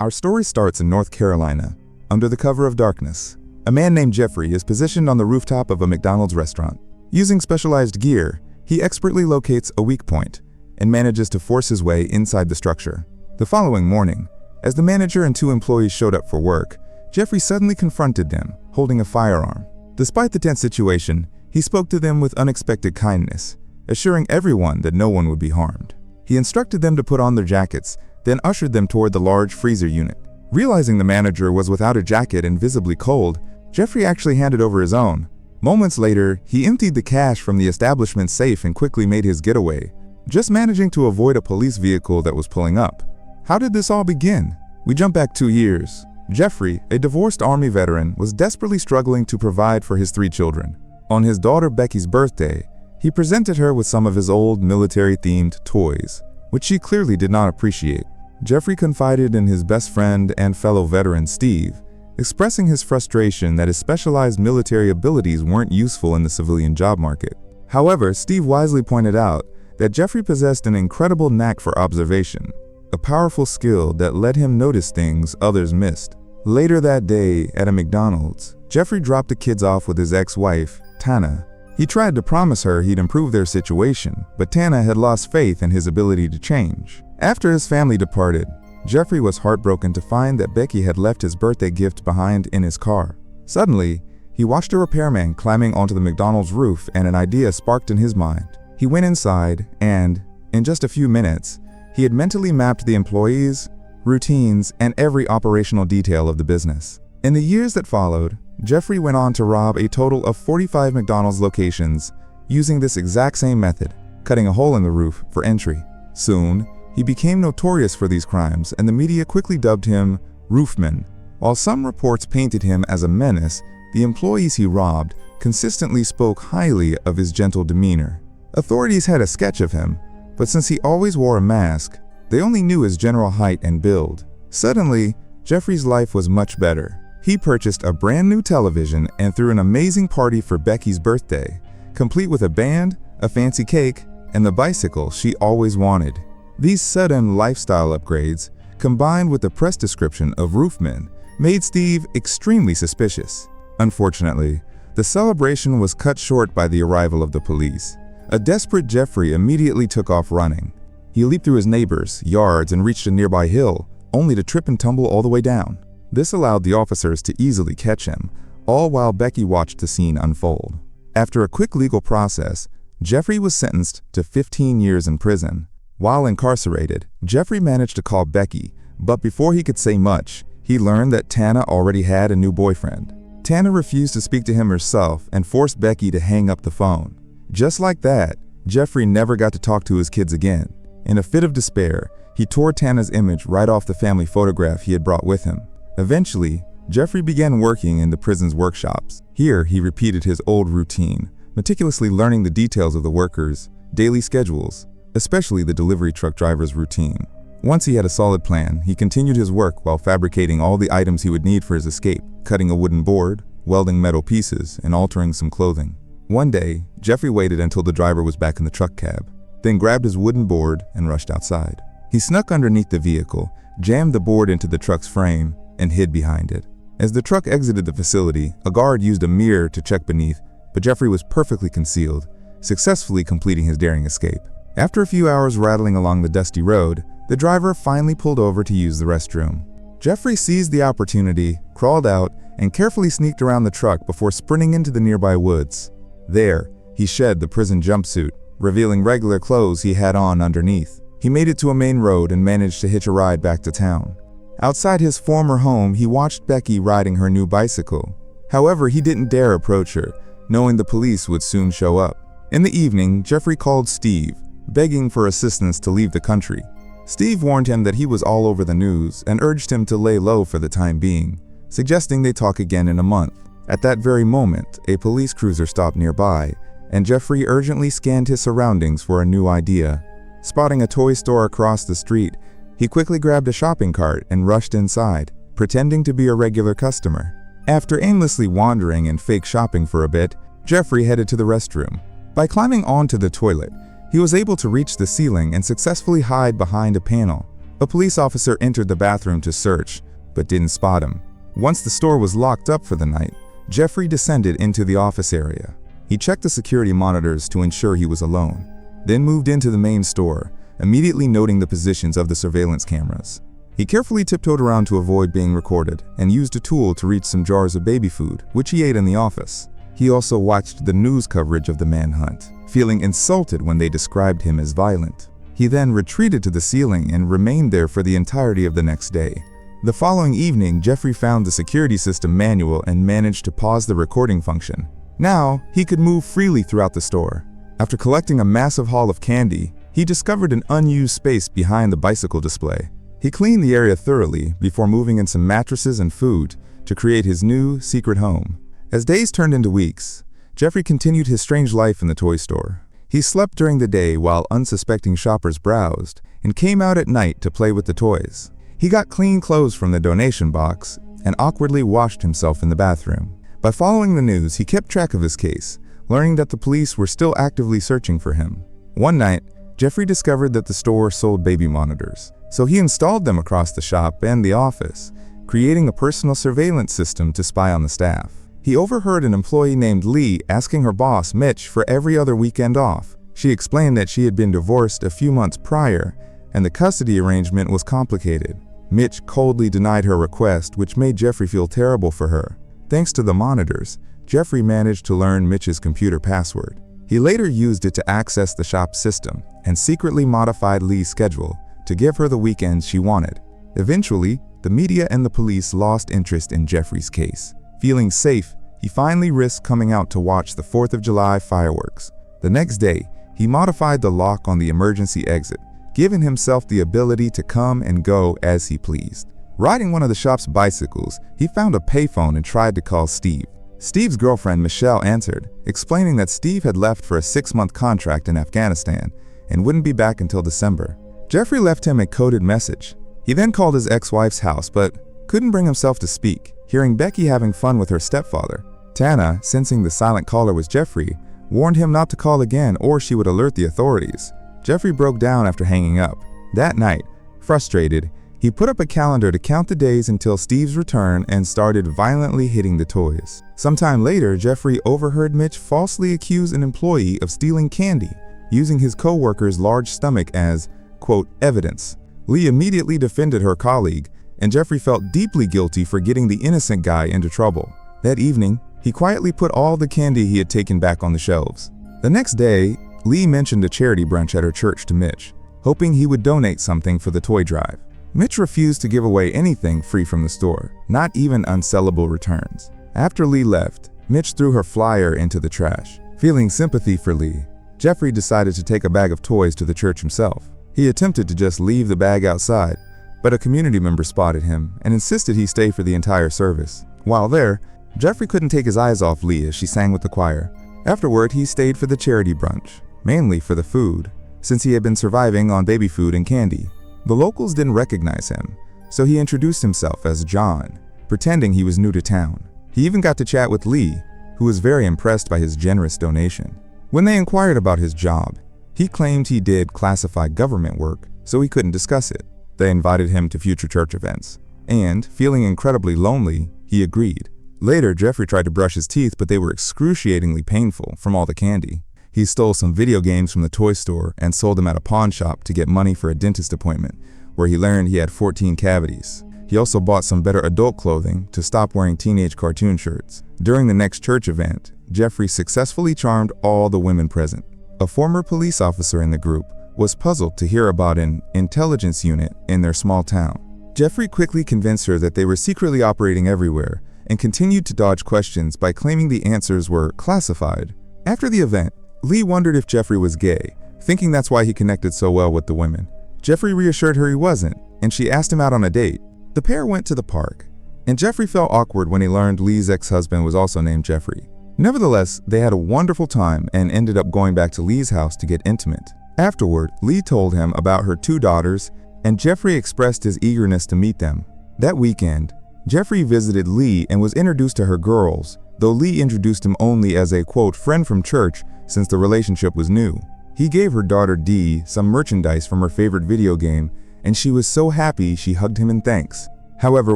Our story starts in North Carolina, under the cover of darkness. A man named Jeffrey is positioned on the rooftop of a McDonald's restaurant. Using specialized gear, he expertly locates a weak point and manages to force his way inside the structure. The following morning, as the manager and two employees showed up for work, Jeffrey suddenly confronted them, holding a firearm. Despite the tense situation, he spoke to them with unexpected kindness, assuring everyone that no one would be harmed. He instructed them to put on their jackets, then ushered them toward the large freezer unit. Realizing the manager was without a jacket and visibly cold, Jeffrey actually handed over his own. Moments later, he emptied the cash from the establishment's safe and quickly made his getaway, just managing to avoid a police vehicle that was pulling up. How did this all begin? We jump back 2 years. Jeffrey, a divorced Army veteran, was desperately struggling to provide for his 3 children. On his daughter Becky's birthday, he presented her with some of his old military-themed toys, which she clearly did not appreciate. Jeffrey confided in his best friend and fellow veteran Steve, expressing his frustration that his specialized military abilities weren't useful in the civilian job market. However, Steve wisely pointed out that Jeffrey possessed an incredible knack for observation, a powerful skill that let him notice things others missed. Later that day, at a McDonald's, Jeffrey dropped the kids off with his ex-wife, Tana. He tried to promise her he'd improve their situation, but Tana had lost faith in his ability to change. After his family departed, Jeffrey was heartbroken to find that Becky had left his birthday gift behind in his car. Suddenly, he watched a repairman climbing onto the McDonald's roof and an idea sparked in his mind. He went inside and, in just a few minutes, he had mentally mapped the employees, routines, and every operational detail of the business. In the years that followed, Jeffrey went on to rob a total of 45 McDonald's locations using this exact same method, cutting a hole in the roof for entry. Soon, he became notorious for these crimes, and the media quickly dubbed him Roofman. While some reports painted him as a menace, the employees he robbed consistently spoke highly of his gentle demeanor. Authorities had a sketch of him, but since he always wore a mask, they only knew his general height and build. Suddenly, Jeffrey's life was much better. He purchased a brand new television and threw an amazing party for Becky's birthday, complete with a band, a fancy cake, and the bicycle she always wanted. These sudden lifestyle upgrades, combined with the press description of Roofman, made Steve extremely suspicious. Unfortunately, the celebration was cut short by the arrival of the police. A desperate Jeffrey immediately took off running. He leaped through his neighbors' yards and reached a nearby hill, only to trip and tumble all the way down. This allowed the officers to easily catch him, all while Becky watched the scene unfold. After a quick legal process, Jeffrey was sentenced to 15 years in prison. While incarcerated, Jeffrey managed to call Becky, but before he could say much, he learned that Tana already had a new boyfriend. Tana refused to speak to him herself and forced Becky to hang up the phone. Just like that, Jeffrey never got to talk to his kids again. In a fit of despair, he tore Tana's image right off the family photograph he had brought with him. Eventually, Jeffrey began working in the prison's workshops. Here, he repeated his old routine, meticulously learning the details of the workers' daily schedules, especially the delivery truck driver's routine. Once he had a solid plan, he continued his work while fabricating all the items he would need for his escape, cutting a wooden board, welding metal pieces, and altering some clothing. One day, Jeffrey waited until the driver was back in the truck cab, then grabbed his wooden board and rushed outside. He snuck underneath the vehicle, jammed the board into the truck's frame, and hid behind it. As the truck exited the facility, a guard used a mirror to check beneath, but Jeffrey was perfectly concealed, successfully completing his daring escape. After a few hours rattling along the dusty road, the driver finally pulled over to use the restroom. Jeffrey seized the opportunity, crawled out, and carefully sneaked around the truck before sprinting into the nearby woods. There, he shed the prison jumpsuit, revealing regular clothes he had on underneath. He made it to a main road and managed to hitch a ride back to town. Outside his former home, he watched Becky riding her new bicycle. However, he didn't dare approach her, knowing the police would soon show up. In the evening, Jeffrey called Steve, begging for assistance to leave the country. Steve warned him that he was all over the news and urged him to lay low for the time being, suggesting they talk again in a month. At that very moment, a police cruiser stopped nearby, and Jeffrey urgently scanned his surroundings for a new idea. Spotting a toy store across the street, he quickly grabbed a shopping cart and rushed inside, pretending to be a regular customer. After aimlessly wandering and fake shopping for a bit, Jeffrey headed to the restroom. By climbing onto the toilet, he was able to reach the ceiling and successfully hide behind a panel. A police officer entered the bathroom to search, but didn't spot him. Once the store was locked up for the night, Jeffrey descended into the office area. He checked the security monitors to ensure he was alone, then moved into the main store, immediately noting the positions of the surveillance cameras. He carefully tiptoed around to avoid being recorded and used a tool to reach some jars of baby food, which he ate in the office. He also watched the news coverage of the manhunt, feeling insulted when they described him as violent. He then retreated to the ceiling and remained there for the entirety of the next day. The following evening, Jeffrey found the security system manual and managed to pause the recording function. Now, he could move freely throughout the store. After collecting a massive haul of candy, he discovered an unused space behind the bicycle display. He cleaned the area thoroughly before moving in some mattresses and food to create his new secret home. As days turned into weeks, Jeffrey continued his strange life in the toy store. He slept during the day while unsuspecting shoppers browsed and came out at night to play with the toys. He got clean clothes from the donation box and awkwardly washed himself in the bathroom. By following the news, he kept track of his case, learning that the police were still actively searching for him. One night, Jeffrey discovered that the store sold baby monitors, so he installed them across the shop and the office, creating a personal surveillance system to spy on the staff. He overheard an employee named Lee asking her boss, Mitch, for every other weekend off. She explained that she had been divorced a few months prior, and the custody arrangement was complicated. Mitch coldly denied her request, which made Jeffrey feel terrible for her. Thanks to the monitors, Jeffrey managed to learn Mitch's computer password. He later used it to access the shop's system and secretly modified Lee's schedule to give her the weekends she wanted. Eventually, the media and the police lost interest in Jeffrey's case. Feeling safe, he finally risked coming out to watch the 4th of July fireworks. The next day, he modified the lock on the emergency exit, giving himself the ability to come and go as he pleased. Riding one of the shop's bicycles, he found a payphone and tried to call Steve. Steve's girlfriend, Michelle, answered, explaining that Steve had left for a 6-month contract in Afghanistan and wouldn't be back until December. Jeffrey left him a coded message. He then called his ex-wife's house, but couldn't bring himself to speak, hearing Becky having fun with her stepfather. Tana, sensing the silent caller was Jeffrey, warned him not to call again or she would alert the authorities. Jeffrey broke down after hanging up. That night, frustrated, he put up a calendar to count the days until Steve's return and started violently hitting the toys. Sometime later, Jeffrey overheard Mitch falsely accuse an employee of stealing candy, using his co-worker's large stomach as, quote, evidence. Lee immediately defended her colleague, and Jeffrey felt deeply guilty for getting the innocent guy into trouble. That evening, he quietly put all the candy he had taken back on the shelves. The next day, Lee mentioned a charity brunch at her church to Mitch, hoping he would donate something for the toy drive. Mitch refused to give away anything free from the store, not even unsellable returns. After Lee left, Mitch threw her flyer into the trash. Feeling sympathy for Lee, Jeffrey decided to take a bag of toys to the church himself. He attempted to just leave the bag outside, but a community member spotted him and insisted he stay for the entire service. While there, Jeffrey couldn't take his eyes off Lee as she sang with the choir. Afterward, he stayed for the charity brunch, mainly for the food, since he had been surviving on baby food and candy. The locals didn't recognize him, so he introduced himself as John, pretending he was new to town. He even got to chat with Lee, who was very impressed by his generous donation. When they inquired about his job, he claimed he did classified government work, so he couldn't discuss it. They invited him to future church events, and, feeling incredibly lonely, he agreed. Later, Jeffrey tried to brush his teeth, but they were excruciatingly painful from all the candy. He stole some video games from the toy store and sold them at a pawn shop to get money for a dentist appointment, where he learned he had 14 cavities. He also bought some better adult clothing to stop wearing teenage cartoon shirts. During the next church event, Jeffrey successfully charmed all the women present. A former police officer in the group was puzzled to hear about an intelligence unit in their small town. Jeffrey quickly convinced her that they were secretly operating everywhere and continued to dodge questions by claiming the answers were classified. After the event, Lee wondered if Jeffrey was gay, thinking that's why he connected so well with the women. Jeffrey reassured her he wasn't, and she asked him out on a date. The pair went to the park, and Jeffrey felt awkward when he learned Lee's ex-husband was also named Jeffrey. Nevertheless, they had a wonderful time and ended up going back to Lee's house to get intimate. Afterward, Lee told him about her 2 daughters, and Jeffrey expressed his eagerness to meet them. That weekend, Jeffrey visited Lee and was introduced to her girls, though Lee introduced him only as a, quote, friend from church since the relationship was new. He gave her daughter Dee some merchandise from her favorite video game and she was so happy she hugged him in thanks. However,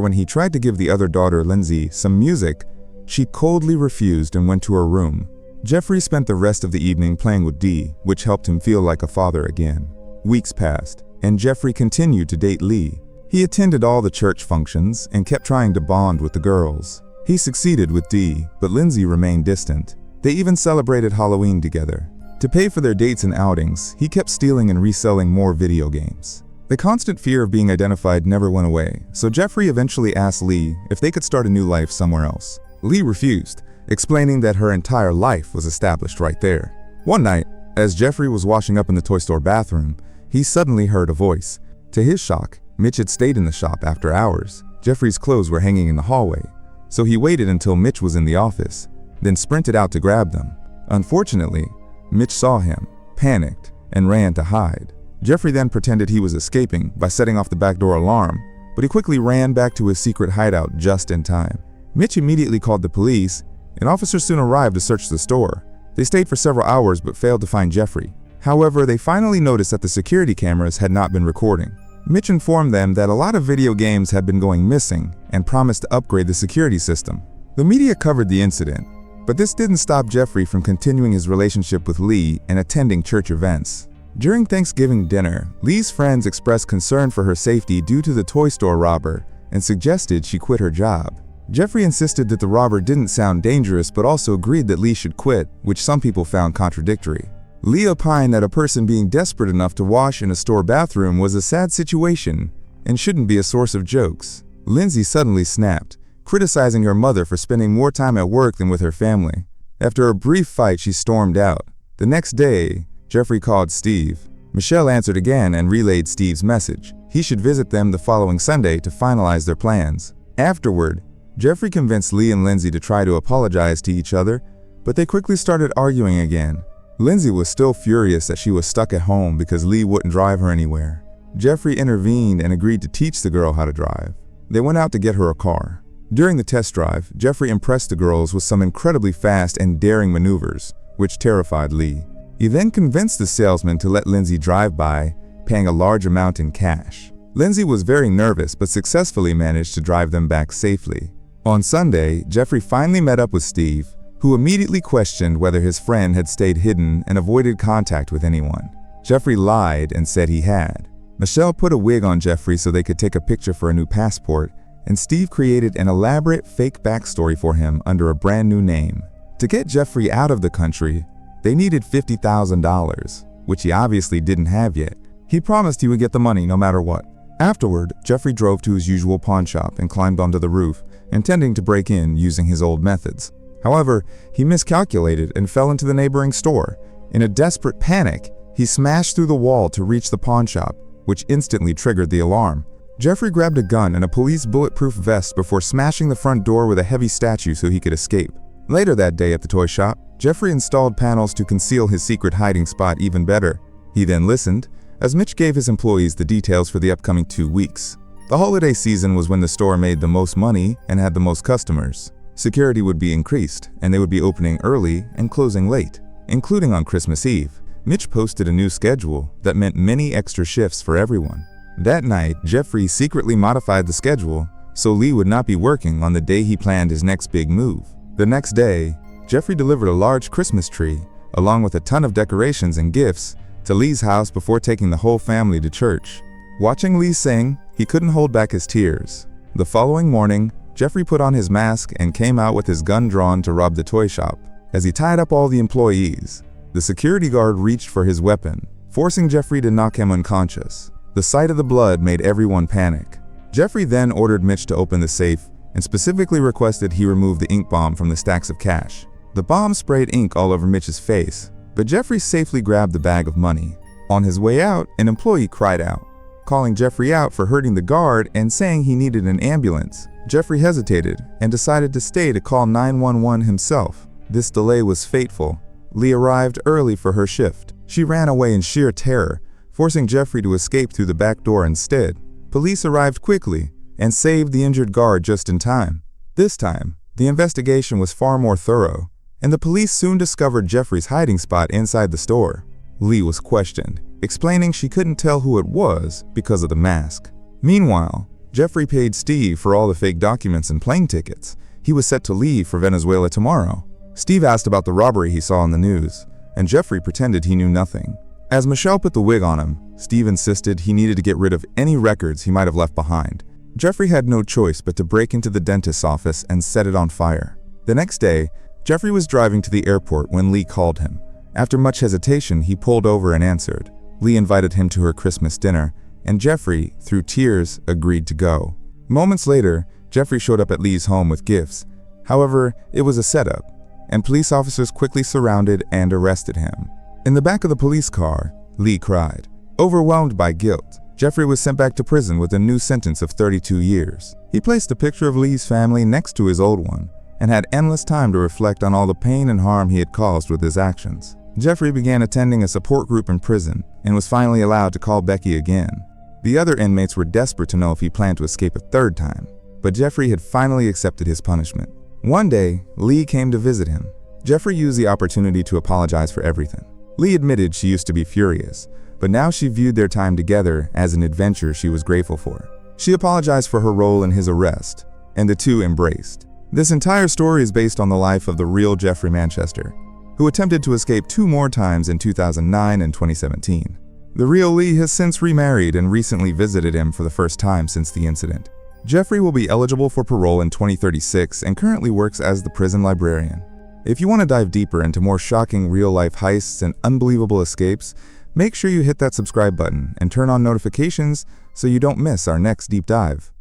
when he tried to give the other daughter, Lindsay, some music, she coldly refused and went to her room. Jeffrey spent the rest of the evening playing with Dee, which helped him feel like a father again. Weeks passed, and Jeffrey continued to date Lee. He attended all the church functions and kept trying to bond with the girls. He succeeded with Dee, but Lindsay remained distant. They even celebrated Halloween together. To pay for their dates and outings, he kept stealing and reselling more video games. The constant fear of being identified never went away, so Jeffrey eventually asked Lee if they could start a new life somewhere else. Lee refused, explaining that her entire life was established right there. One night, as Jeffrey was washing up in the toy store bathroom, he suddenly heard a voice. To his shock, Mitch had stayed in the shop after hours. Jeffrey's clothes were hanging in the hallway, so he waited until Mitch was in the office, then sprinted out to grab them. Unfortunately, Mitch saw him, panicked, and ran to hide. Jeffrey then pretended he was escaping by setting off the back door alarm, but he quickly ran back to his secret hideout just in time. Mitch immediately called the police, and officers soon arrived to search the store. They stayed for several hours but failed to find Jeffrey. However, they finally noticed that the security cameras had not been recording. Mitch informed them that a lot of video games had been going missing and promised to upgrade the security system. The media covered the incident, but this didn't stop Jeffrey from continuing his relationship with Lee and attending church events. During Thanksgiving dinner, Lee's friends expressed concern for her safety due to the toy store robber and suggested she quit her job. Jeffrey insisted that the robber didn't sound dangerous but also agreed that Lee should quit, which some people found contradictory. Lee opined that a person being desperate enough to wash in a store bathroom was a sad situation and shouldn't be a source of jokes. Lindsay suddenly snapped, criticizing her mother for spending more time at work than with her family. After a brief fight, she stormed out. The next day, Jeffrey called Steve. Michelle answered again and relayed Steve's message. He should visit them the following Sunday to finalize their plans. Afterward, Jeffrey convinced Lee and Lindsay to try to apologize to each other, but they quickly started arguing again. Lindsay was still furious that she was stuck at home because Lee wouldn't drive her anywhere. Jeffrey intervened and agreed to teach the girl how to drive. They went out to get her a car. During the test drive, Jeffrey impressed the girls with some incredibly fast and daring maneuvers, which terrified Lee. He then convinced the salesman to let Lindsay drive by, paying a large amount in cash. Lindsay was very nervous but successfully managed to drive them back safely. On Sunday, Jeffrey finally met up with Steve, who immediately questioned whether his friend had stayed hidden and avoided contact with anyone. Jeffrey lied and said he had. Michelle put a wig on Jeffrey so they could take a picture for a new passport, and Steve created an elaborate fake backstory for him under a brand new name. To get Jeffrey out of the country, they needed $50,000, which he obviously didn't have yet. He promised he would get the money no matter what. Afterward, Jeffrey drove to his usual pawn shop and climbed onto the roof, intending to break in using his old methods. However, he miscalculated and fell into the neighboring store. In a desperate panic, he smashed through the wall to reach the pawn shop, which instantly triggered the alarm. Jeffrey grabbed a gun and a police bulletproof vest before smashing the front door with a heavy statue so he could escape. Later that day at the toy shop, Jeffrey installed panels to conceal his secret hiding spot even better. He then listened, as Mitch gave his employees the details for the upcoming 2 weeks. The holiday season was when the store made the most money and had the most customers. Security would be increased, and they would be opening early and closing late, including on Christmas Eve. Mitch posted a new schedule that meant many extra shifts for everyone. That night, Jeffrey secretly modified the schedule so Lee would not be working on the day he planned his next big move. The next day, Jeffrey delivered a large Christmas tree, along with a ton of decorations and gifts, to Lee's house before taking the whole family to church. Watching Lee sing, he couldn't hold back his tears. The following morning, Jeffrey put on his mask and came out with his gun drawn to rob the toy shop. As he tied up all the employees, the security guard reached for his weapon, forcing Jeffrey to knock him unconscious. The sight of the blood made everyone panic. Jeffrey then ordered Mitch to open the safe and specifically requested he remove the ink bomb from the stacks of cash. The bomb sprayed ink all over Mitch's face, but Jeffrey safely grabbed the bag of money. On his way out, an employee cried out, calling Jeffrey out for hurting the guard and saying he needed an ambulance. Jeffrey hesitated and decided to stay to call 911 himself. This delay was fateful. Lee arrived early for her shift. She ran away in sheer terror, forcing Jeffrey to escape through the back door instead. Police arrived quickly and saved the injured guard just in time. This time, the investigation was far more thorough, and the police soon discovered Jeffrey's hiding spot inside the store. Lee was questioned, explaining she couldn't tell who it was because of the mask. Meanwhile, Jeffrey paid Steve for all the fake documents and plane tickets. He was set to leave for Venezuela tomorrow. Steve asked about the robbery he saw on the news, and Jeffrey pretended he knew nothing. As Michelle put the wig on him, Steve insisted he needed to get rid of any records he might have left behind. Jeffrey had no choice but to break into the dentist's office and set it on fire. The next day, Jeffrey was driving to the airport when Lee called him. After much hesitation, he pulled over and answered. Lee invited him to her Christmas dinner, and Jeffrey, through tears, agreed to go. Moments later, Jeffrey showed up at Lee's home with gifts. However, it was a setup, and police officers quickly surrounded and arrested him. In the back of the police car, Lee cried. Overwhelmed by guilt, Jeffrey was sent back to prison with a new sentence of 32 years. He placed a picture of Lee's family next to his old one and had endless time to reflect on all the pain and harm he had caused with his actions. Jeffrey began attending a support group in prison and was finally allowed to call Becky again. The other inmates were desperate to know if he planned to escape a third time, but Jeffrey had finally accepted his punishment. One day, Lee came to visit him. Jeffrey used the opportunity to apologize for everything. Lee admitted she used to be furious, but now she viewed their time together as an adventure she was grateful for. She apologized for her role in his arrest, and the two embraced. This entire story is based on the life of the real Jeffrey Manchester, who attempted to escape 2 more times in 2009 and 2017. The real Lee has since remarried and recently visited him for the first time since the incident. Jeffrey will be eligible for parole in 2036 and currently works as the prison librarian. If you want to dive deeper into more shocking real-life heists and unbelievable escapes, make sure you hit that subscribe button and turn on notifications so you don't miss our next deep dive.